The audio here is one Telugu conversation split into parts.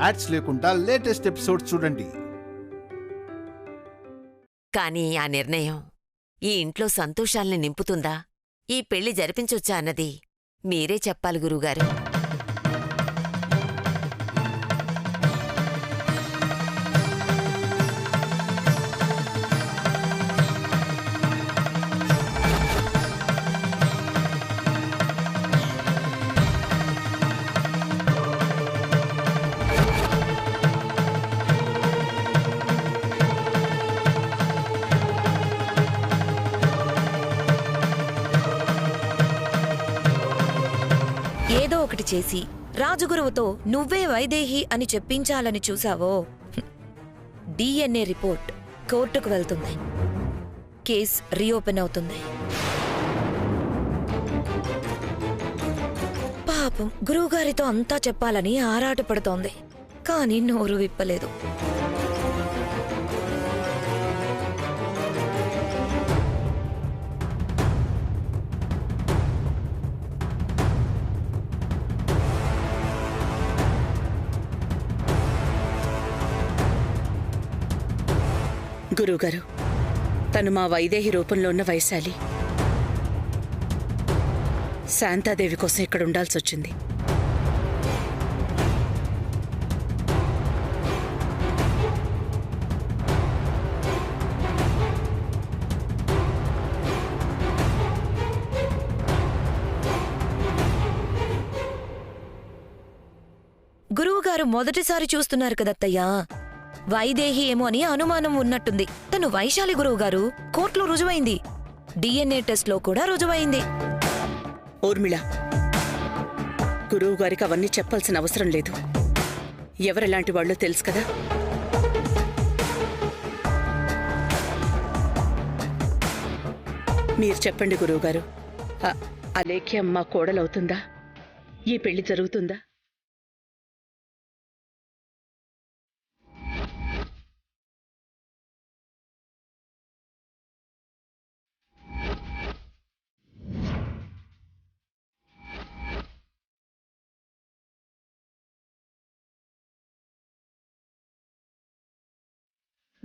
యాడ్స్ లేకుండా లేటెస్ట్ ఎపిసోడ్స్ చూడండి. కానీ ఆ నిర్ణయం ఈ ఇంట్లో సంతోషాల్ని నింపుతుందా, ఈ పెళ్లి జరిపించొచ్చా అన్నది మీరే చెప్పాలి గురువుగారు. ఏదో ఒకటి చేసి రాజగురువుతో నువ్వే వైదేహి అని చెప్పించాలని చూసావో, డిఎన్ఏ రిపోర్ట్ కోర్టుకు వెళ్తుంది. కేస్ రీఓపెన్ అవుతుంది. పాపం గురువుగారితో అంతా చెప్పాలని ఆరాటపడుతోంది, కానీ నోరు విప్పలేదు. గురువుగారు, తను మా వైదేహి రూపంలో ఉన్న వైశాలి. శాంతాదేవి కోసం ఇక్కడ ఉండాల్సొచ్చింది. గురువుగారు మొదటిసారి చూస్తున్నారు కదత్తయ్యా. వైదేహి ఏమో అని అనుమానం ఉన్నట్టుంది. తను వైశాలి గురువుగారు. కోర్టులో రుజువైంది. డిఎన్ఏ టెస్ట్లో కూడా రుజువైంది. ఊర్మిళ, గురువుగారికి అవన్నీ చెప్పాల్సిన అవసరం లేదు. ఎవరెలాంటి వాళ్ళో తెలుసు కదా. మీరు చెప్పండి గురువుగారు, అలేఖ్య మా కోడలవుతుందా? ఈ పెళ్లి జరుగుతుందా?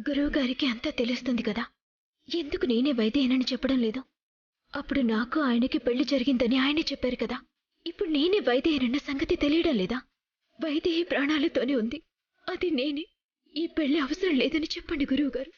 గురువుగారికి అంతా తెలుస్తుంది కదా, ఎందుకు నేనే వైదేహనని చెప్పడం లేదు? అప్పుడు నాకు ఆయనకి పెళ్లి జరిగిందని ఆయనే చెప్పారు కదా. ఇప్పుడు నేనే వైదేహనన్న సంగతి తెలియడం లేదా? వైదేహి ప్రాణాలతోనే ఉంది, అది నేనే. ఈ పెళ్లి అవసరం లేదని చెప్పండి గురువుగారు.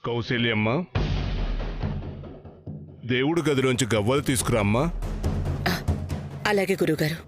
కౌశల్యమ్మ, దేవుడి గదిలోంచి గవ్వలు తీసుకురామ్మా. అలాగే గురువుగారు.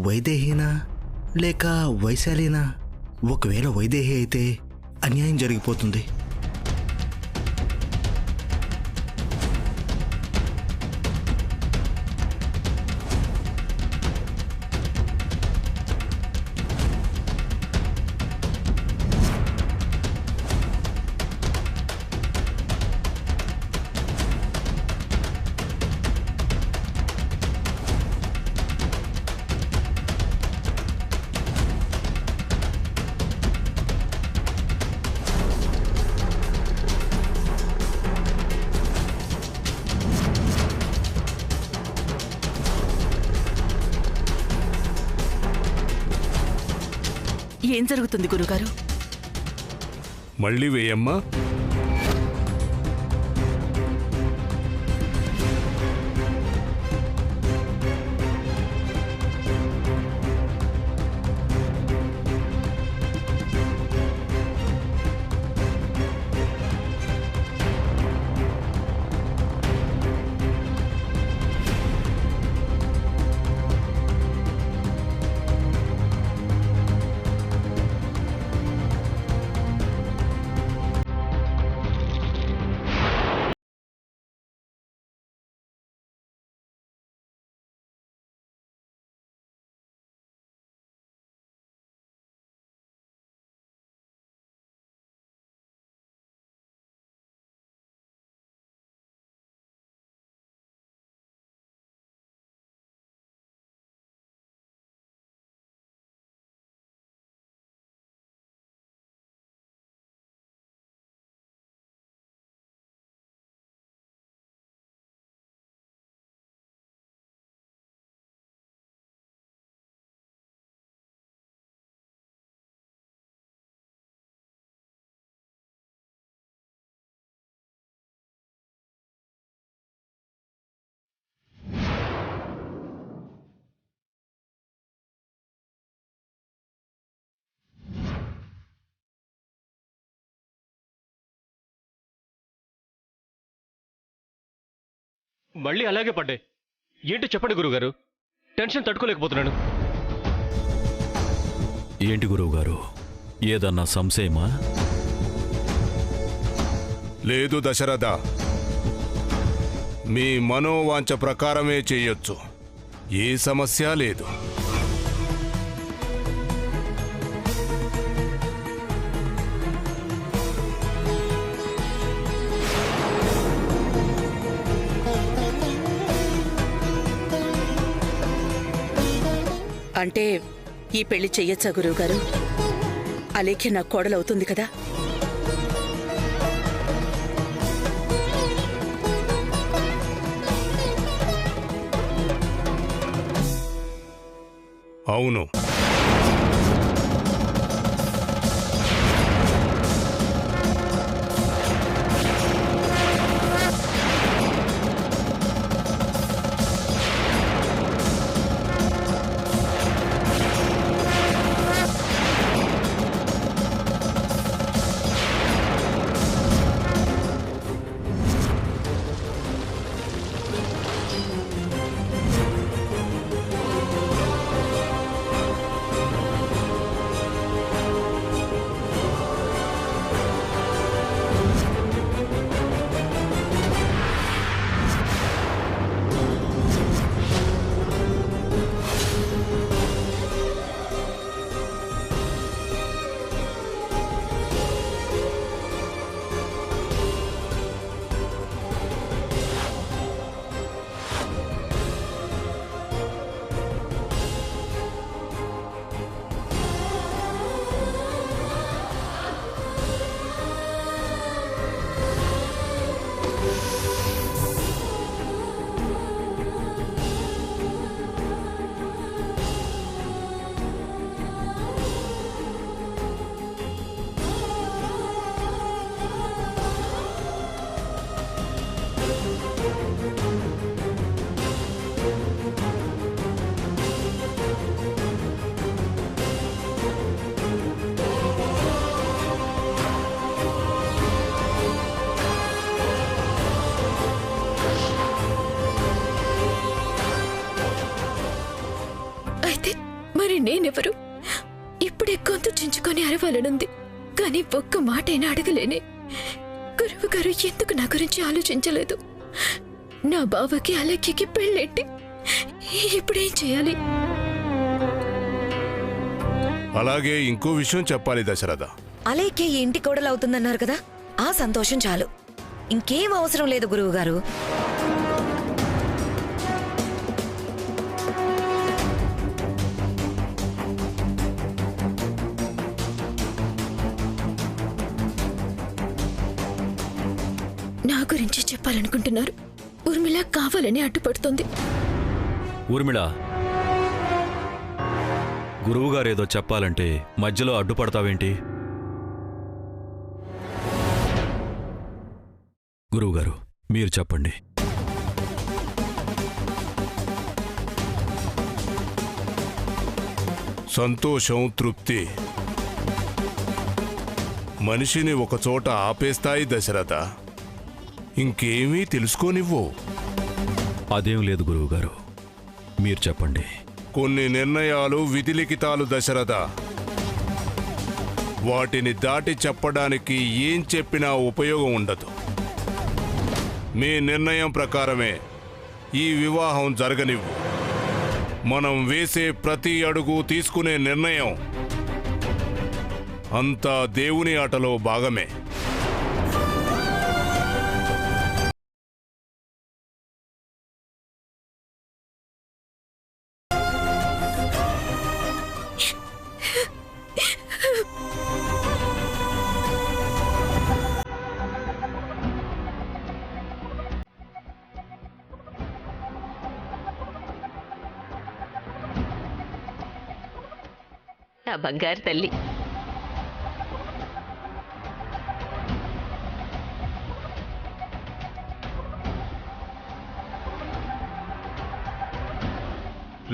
వైదేహీనా లేక వైశాలీనా? ఒకవేళ వైదేహి అయితే అన్యాయం జరిగిపోతుంది. ఏం జరుగుతుంది గురుగారు? మళ్ళీ వేయమ్మా. మళ్ళీ అలాగే పడ్డాయి. ఏంటో చెప్పండి గురువుగారు, టెన్షన్ తట్టుకోలేకపోతున్నాను. ఏంటి గురువుగారు, ఏదన్నా సంశయమా? లేదు దశరథ, మీ మనోవాంఛ ప్రకారమే చేయొచ్చు. ఏ సమస్య లేదు. అంటే ఈ పెళ్లి చెయ్యొచ్చా గురువుగారు? అలేఖ్య నా కోడలవుతుంది కదా? అవును. మరి నేనెవరు? ఇప్పుడే గొంతు చించుకొని అరవాలనుంది, కానీ ఒక్క మాటైనా అడగలేనే. గురువు గారు ఎందుకు నా గురించి ఆలోచించలేదు? నా బావకి అలేఖ్యకి పెళ్ళెట్టి ఇప్పుడేం చేయాలి? అలాగే ఇంకో విషయం చెప్పాలి దశరథ. అలేఖ్య ఈ ఇంటి కోడలవుతుందన్నారు కదా, ఆ సంతోషం చాలు. ఇంకేం అవసరం లేదు గురువుగారు. నా గురించి చెప్పాలనుకుంటున్నారు. ఊర్మిళ కావాలని అడ్డుపడుతుంది. ఊర్మిళ, గురువుగారేదో చెప్పాలంటే మధ్యలో అడ్డుపడతావేంటి? గురువుగారు, మీరు చెప్పండి. సంతోషం, తృప్తి మనిషిని ఒకచోట ఆపేస్తాయి దశరథ. ఇంకేమీ తెలుసుకోనివ్వు. అదేం లేదు గురువుగారు, మీరు చెప్పండి. కొన్ని నిర్ణయాలు విధిలిఖితాలు దశరథ. వాటిని దాటి చెప్పడానికి ఏం చెప్పినా ఉపయోగం ఉండదు. మీ నిర్ణయం ప్రకారమే ఈ వివాహం జరగనివ్వు. మనం వేసే ప్రతి అడుగు, తీసుకునే నిర్ణయం అంతా దేవుని ఆటలో భాగమే. నా బంగారు తల్లి,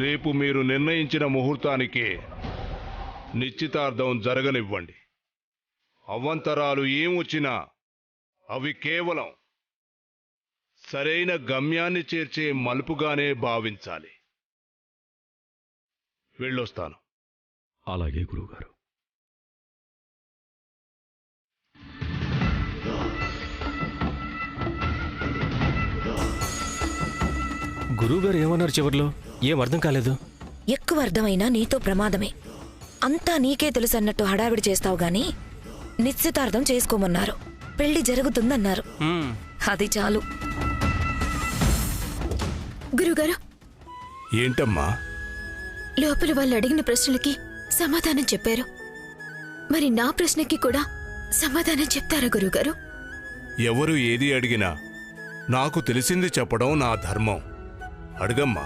రేపు మీరు నిర్ణయించిన ముహూర్తానికి నిశ్చితార్థం జరగనివ్వండి. అవాంతరాలు ఏమొచ్చినా అవి కేవలం సరైన గమ్యాన్ని చేర్చే మలుపుగానే భావించాలి. వెళ్ళొస్తాను. అలాగే గురువుగారు. గురువుగారు ఏమన్నారు చివర్లో? ఏం అర్థం కాలేదు. ఎక్కువ అర్థమైనా నీతో ప్రమాదమే. అంతా నీకే తెలుసన్నట్టు హడావిడి చేస్తావు గాని నిశ్చితార్థం చేసుకోమన్నారు. పెళ్లి జరుగుతుందన్నారు. అది చాలు. గురుగారు, ఏంటమ్మా? లోపల వాళ్ళు అడిగిన ప్రశ్నలకి సమాధానం చెప్పారు. మరి నా ప్రశ్నకి కూడా సమాధానం చెప్తారా గురుగారు? ఎవరు ఏది అడిగినా నాకు తెలిసింది చెప్పడం నా ధర్మం. అడగమ్మా.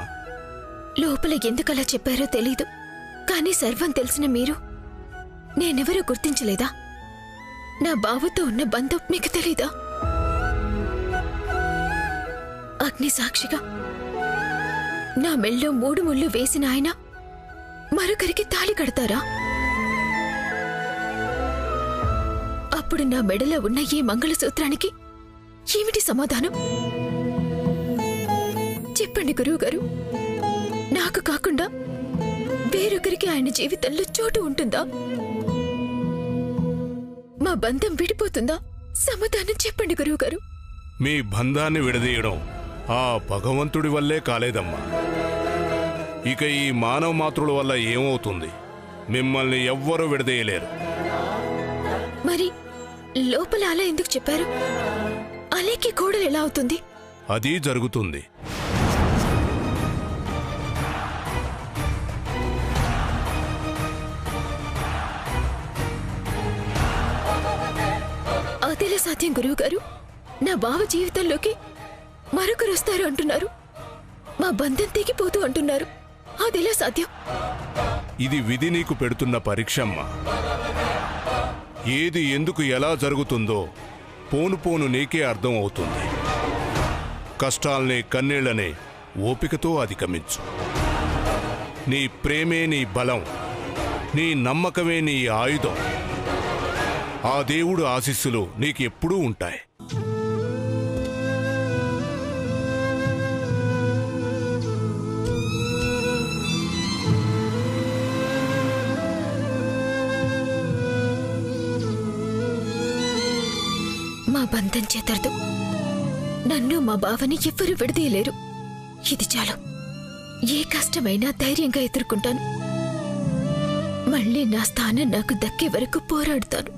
లోపల ఎందుకలా చెప్పారో తెలీదు, కానీ సర్వం తెలిసిన మీరు నేనెవరూ గుర్తించలేదా? నా బావతో ఉన్న బంధం మీకు తెలీదా? అగ్ని సాక్షిగా నా మెళ్ళో 3 ముళ్ళు వేసిన ఆయన మరొకరికి తాళి కడతారా? అప్పుడు నా మెడలో ఉన్న ఈ మంగళసూత్రానికి ఏమిటి సమాధానం? చెప్పండి గురువుగారు. నాకు కాకుండా వేరొకరికి ఆయన జీవితంలో చోటు ఉంటుందా? మా బంధం విడిపోతుందా? సమాధానం చెప్పండి గురువుగారు. మీ బంధాన్ని విడదీయడం ఆ భగవంతుడి వల్లే కాలేదమ్మా. ఇక ఈ మానవ మాతృల వల్ల ఏమవుతుంది? మిమ్మల్ని ఎవ్వరూ విడదీయలేరు. మరి లోపల అలా ఎందుకు చెప్పారు? అలేకి కోడలు ఎలా అవుతుంది? అది జరుగుతుంది. అదెలా సాధ్యం గురువుగారు? నా బావ జీవితంలోకి మరొకరు వస్తారు అంటున్నారు. మా బంధం తెగిపోతూ అంటున్నారు. అదెలా సాధ్యం? ఇది విధి నీకు పెడుతున్న పరీక్షమ్మా. ఏది ఎందుకు ఎలా జరుగుతుందో పోను పోను నీకే అర్థం అవుతుంది. కష్టాల్ని, కన్నీళ్లనే ఓపికతో అధిగమించు. నీ ప్రేమే నీ బలం, నీ నమ్మకమే నీ ఆయుధం. ఆ దేవుడు ఆశీస్సులు నీకెప్పుడూ ఉంటాయి. మా బంధం చేతరదు. నన్ను మా బావని ఎవ్వరూ విడదీయలేరు. ఇది చాలు. ఏ కష్టమైనా ధైర్యంగా ఎదుర్కొంటాను. మళ్ళీ నా స్థానం నాకు దక్కే వరకు పోరాడుతాను.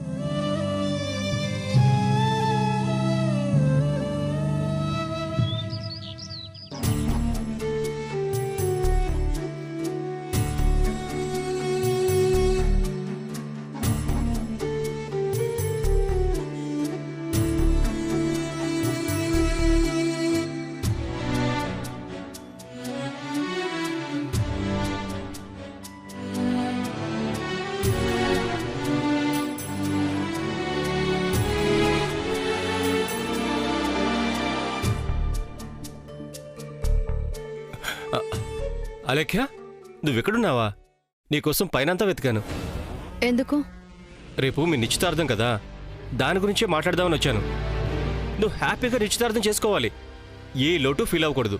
అలేఖ్య నువ్వెక్కడున్నావా? నీకోసం పైనంతా వెతికాను. ఎందుకు? రేపు మీ నిశ్చితార్థం కదా, దాని గురించే మాట్లాడదామని వచ్చాను. నువ్వు హ్యాపీగా నిశ్చితార్థం చేసుకోవాలి, ఏ లోటు ఫీల్ అవ్వకూడదు.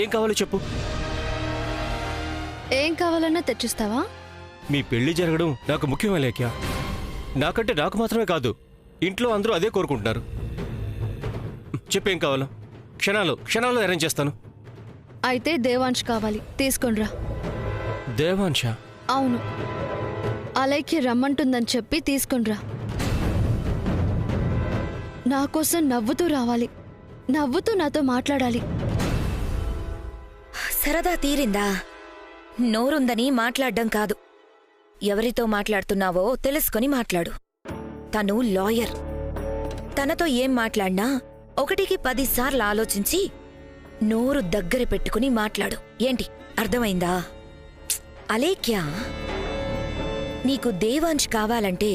ఏం కావాలో చెప్పు. ఏం కావాలన్నా తెచ్చిస్తావా? మీ పెళ్లి జరగడం నాకు ముఖ్యం అలేఖ్య. నాకంటే నాకు మాత్రమే కాదు, ఇంట్లో అందరూ అదే కోరుకుంటున్నారు. చెప్పేం కావాలో క్షణాల్లో అరేంజ్ చేస్తాను. అయితే దేవాంశ్ కావాలి, తీసుకొనిరా. దేవాంశ? అవును, అలైక్య రమ్మంటుందని చెప్పి తీసుకొనిరా. నా కోసం నవ్వుతూ రావాలి, నవ్వుతూ నాతో మాట్లాడాలి. సరదా తీరిందా? నోరుందని మాట్లాడ్డం కాదు, ఎవరితో మాట్లాడుతున్నావో తెలుసుకొని మాట్లాడు. తను లాయర్. తనతో ఏం మాట్లాడినా 1కి 10 సార్లు ఆలోచించి నోరు దగ్గర పెట్టుకుని మాట్లాడు. ఏంటి, అర్థమైందా? అలేఖ్య, నీకు దేవాంశ్ కావాలంటే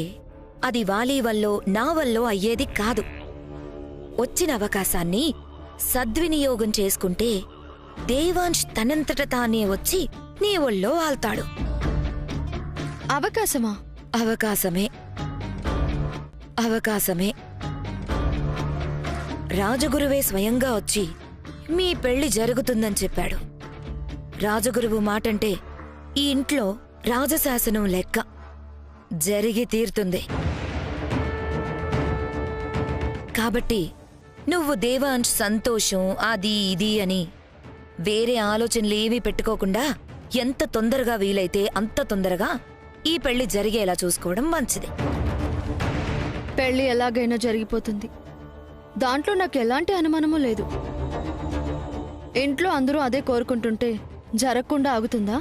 అది వాలి వల్లో నా వల్లో అయ్యేది కాదు. వచ్చిన అవకాశాన్ని సద్వినియోగం చేసుకుంటే దేవాంశ్ తనంతట తానే వచ్చి నీ ఒళ్ళో ఆల్తాడు. అవకాశమా? అవకాశమే. రాజగురువే స్వయంగా వచ్చి మీ పెళ్లి జరుగుతుందని చెప్పాడు. రాజగురువు మాటంటే ఈ ఇంట్లో రాజశాసనం లెక్క జరిగి తీరుతుంది. కాబట్టి నువ్వు దేవాంశ్ సంతోషం అది ఇది అని వేరే ఆలోచనలేవీ పెట్టుకోకుండా ఎంత తొందరగా వీలైతే అంత తొందరగా ఈ పెళ్లి జరిగేలా చూసుకోవడం మంచిది. పెళ్లి ఎలాగైనా జరిగిపోతుంది, దాంట్లో నాకు ఎలాంటి అనుమానమూ లేదు. ఇంట్లో అందరూ అదే కోరుకుంటుంటే జరగకుండా ఆగుతుందా?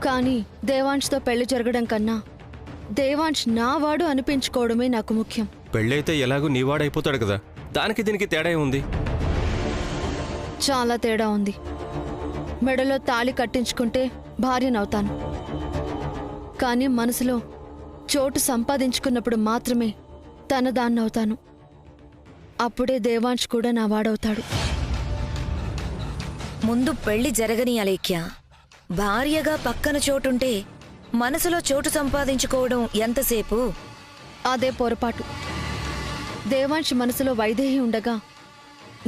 కానీ దేవాంశ్తో పెళ్లి జరగడం కన్నా దేవాంశ్ నావాడు అనిపించుకోవడమే నాకు ముఖ్యం. పెళ్ళైతే ఎలాగూ నీవాడైపోతాడు కదా, దానికి దీనికి తేడా ఉంది. చాలా తేడా ఉంది. మెడలో తాళి కట్టించుకుంటే భార్యనవుతాను, కానీ మనసులో చోటు సంపాదించుకున్నప్పుడు మాత్రమే తన దాన్నవుతాను. అప్పుడే దేవాంశ్ కూడా నా వాడవుతాడు. ముందు పెళ్లి జరగని అలేఖ్య. భార్యగా పక్కన చోటుంటే మనసులో చోటు సంపాదించుకోవడం ఎంతసేపు? అదే పొరపాటు. దేవాంశ్ మనసులో వైదేహి ఉండగా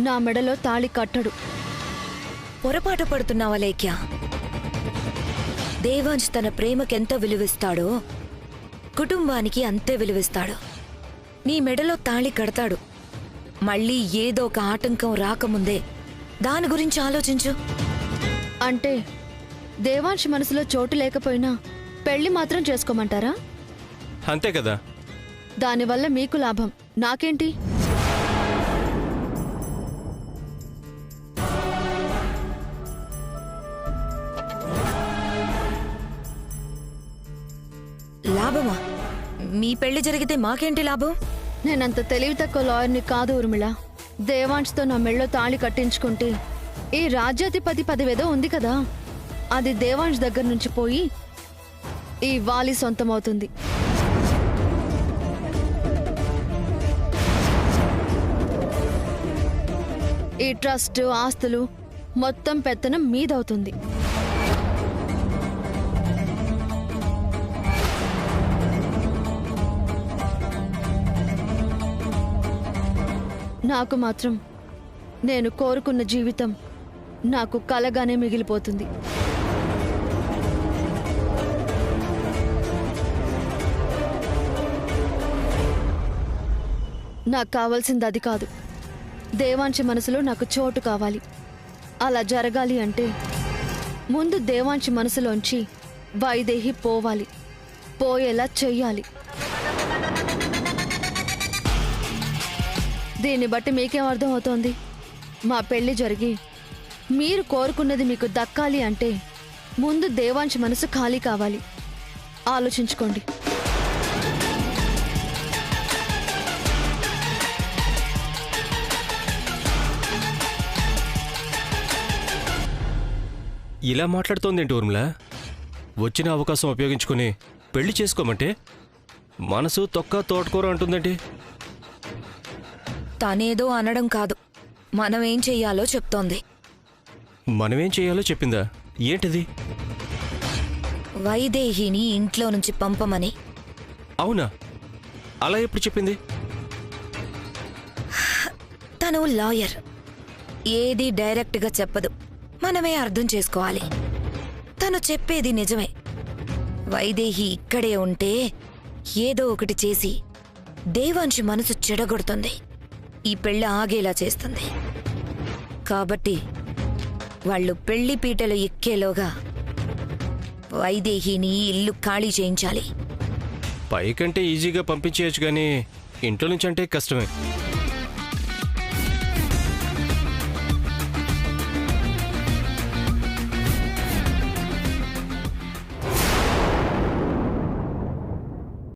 నా మెడలో తాళి కట్టడు. పొరపాటు పడుతున్నావా లేఖ్య? దేవాంశ్ తన ప్రేమకెంత విలువిస్తాడో కుటుంబానికి అంతే విలువిస్తాడు. నీ మెడలో తాళి కడతాడు. మళ్ళీ ఏదో ఒక ఆటంకం రాకముందే దాని గురించి ఆలోచించు. అంటే దేవాంశ్ మనసులో చోటు లేకపోయినా పెళ్లి మాత్రం చేసుకోమంటారా? అంతే కదా. దానివల్ల మీకు లాభం, నాకేంటి? లాభమా? మీ పెళ్లి జరిగితే మాకేంటి లాభం? నేనంత తెలివి తక్కువ లాయర్ని కాదు ఊర్మిళ. దేవాంశ్తో నా మెళ్ళో తాళి కట్టించుకుంటే ఈ రాజ్యాధిపతి పదవేదో ఉంది కదా, అది దేవాంశ్ దగ్గర నుంచి పోయి ఈ వాలి సొంతమవుతుంది. ఈ ట్రస్ట్ ఆస్తులు మొత్తం పెత్తనం మీదవుతుంది. నాకు మాత్రం నేను కోరుకున్న జీవితం నాకు కలగానే మిగిలిపోతుంది. నాకు కావాల్సింది అది కాదు. దేవాంశ మనసులో నాకు చోటు కావాలి. అలా జరగాలి అంటే ముందు దేవాంశ మనసులోంచి వైదేహి పోవాలి, పోయేలా చెయ్యాలి. దీన్ని బట్టి మీకేం అర్థం అవుతోంది? మా పెళ్లి జరిగి మీరు కోరుకున్నది మీకు దక్కాలి అంటే ముందు దేవాంశ మనసు ఖాళీ కావాలి. ఆలోచించుకోండి. ఇలా మాట్లాడుతోందేంటి ఊర్మిళ? వచ్చిన అవకాశం ఉపయోగించుకుని పెళ్లి చేసుకోమంటే మనసు తొక్క తోటకూర అంటుందండి. తనేదో అనడం కాదు, మనమేం చెయ్యాలో చెప్తోంది. మనమేం చేయాలో చెప్పిందా? ఏంటిది? వైదేహిని ఇంట్లో నుంచి పంపమని. అవునా? అలా ఎప్పుడు చెప్పింది? తను లాయర్, ఏది డైరెక్ట్గా చెప్పదు, మనమే అర్థం చేసుకోవాలి. తను చెప్పేది నిజమే. వైదేహి ఇక్కడే ఉంటే ఏదో ఒకటి చేసి దేవాంశి మనసు చెడగొడుతుంది, ఈ పెళ్ళి ఆగేలా చేస్తుంది. కాబట్టి వాళ్ళు పెళ్లి పీటలు ఎక్కేలోగా వైదేహిని ఇల్లు ఖాళీ చేయించాలి. పైకంటే ఈజీగా పంపించేయచ్చు, కానీ ఇంట్లో నుంచి అంటే కష్టమే.